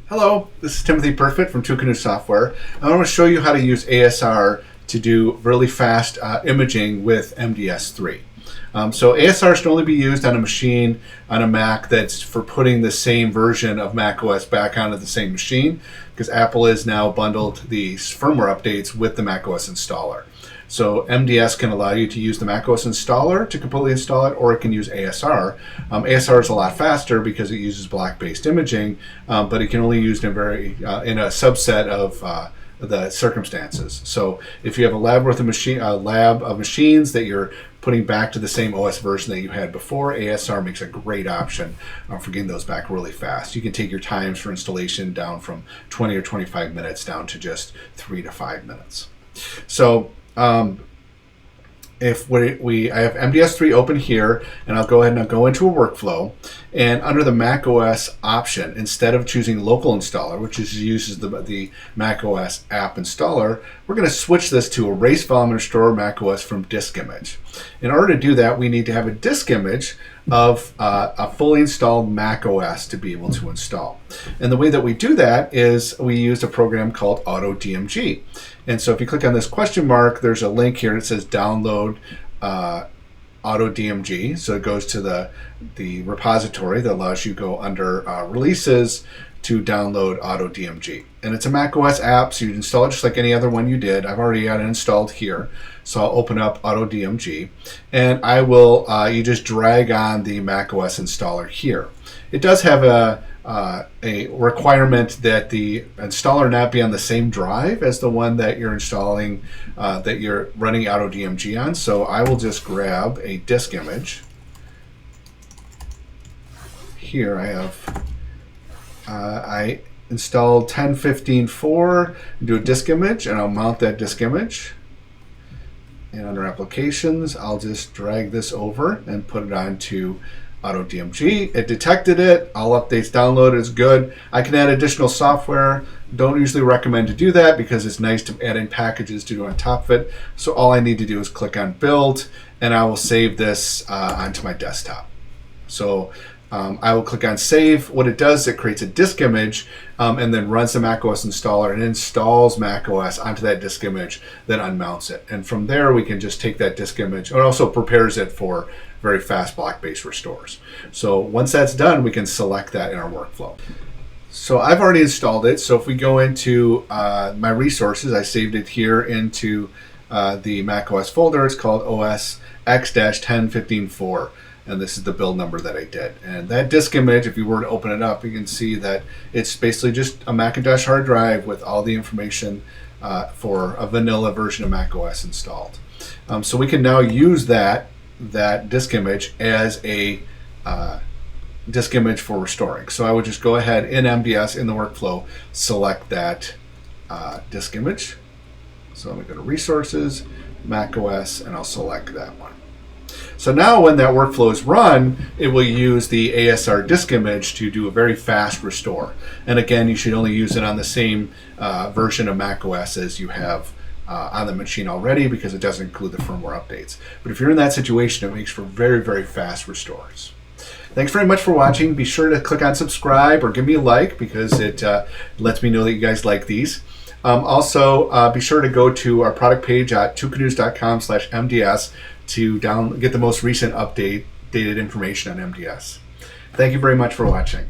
Hello, this is Timothy Perfect from Twocanoes Software. I want to show you how to use ASR to do really fast imaging with MDS 3. So ASR should only be used on a machine, on a Mac, that's for putting the same version of macOS back onto the same machine, because Apple has now bundled these firmware updates with the macOS installer. So MDS can allow you to use the macOS installer to completely install it, or it can use ASR. ASR is a lot faster because it uses block-based imaging, but it can only be used in in a subset of the circumstances. So if you have a lab of machines that you're putting back to the same OS version that you had before, ASR makes a great option for getting those back really fast. You can take your times for installation down from 20 or 25 minutes down to just 3 to 5 minutes. So I have MDS 3 open here, and I'll go ahead and I'll go into a workflow, and under the macOS option, instead of choosing local installer, which uses the macOS app installer, we're going to switch this to erase file and restore macOS from disk image. In order to do that, we need to have a disk image of a fully installed macOS to be able to install. And the way that we do that is we use a program called AutoDMG. And so if you click on this question mark, there's a link here that says download AutoDMG. So it goes to the repository that allows you to go under releases to download AutoDMG. And it's a macOS app, so you install it just like any other one you did. I've already got it installed here. So I'll open up AutoDMG, and I will, you just drag on the macOS installer here. It does have a requirement that the installer not be on the same drive as the one that you're installing, that you're running AutoDMG on. So I will just grab a disk image. Here I have, I installed 10.15.4, do a disk image, and I'll mount that disk image. And under applications, I'll just drag this over and put it onto AutoDMG. It detected it. All updates downloaded is good. I can add additional software. Don't usually recommend to do that because it's nice to add in packages to do on top of it. So all I need to do is click on build, and I will save this onto my desktop. So I will click on save. What it does is it creates a disk image and then runs the macOS installer and installs macOS onto that disk image, then unmounts it. And from there, we can just take that disk image, and also prepares it for very fast block-based restores. So once that's done, we can select that in our workflow. So I've already installed it. So if we go into my resources, I saved it here into the macOS folder. It's called OS X-10.15.4. And this is the build number that I did. And that disk image, if you were to open it up, you can see that it's basically just a Macintosh hard drive with all the information for a vanilla version of macOS installed. So we can now use that disk image as a disk image for restoring. So I would just go ahead in MDS, in the workflow, select that disk image. So I'm going to go to Resources, macOS, and I'll select that one. So now when that workflow is run, it will use the ASR disk image to do a very fast restore. And again, you should only use it on the same version of macOS as you have on the machine already, because it doesn't include the firmware updates. But if you're in that situation, it makes for very, very fast restores. Thanks very much for watching. Be sure to click on subscribe or give me a like, because it lets me know that you guys like these. Also, be sure to go to our product page at twocanoes.com/MDS to get the most recent updated information on MDS. Thank you very much for watching.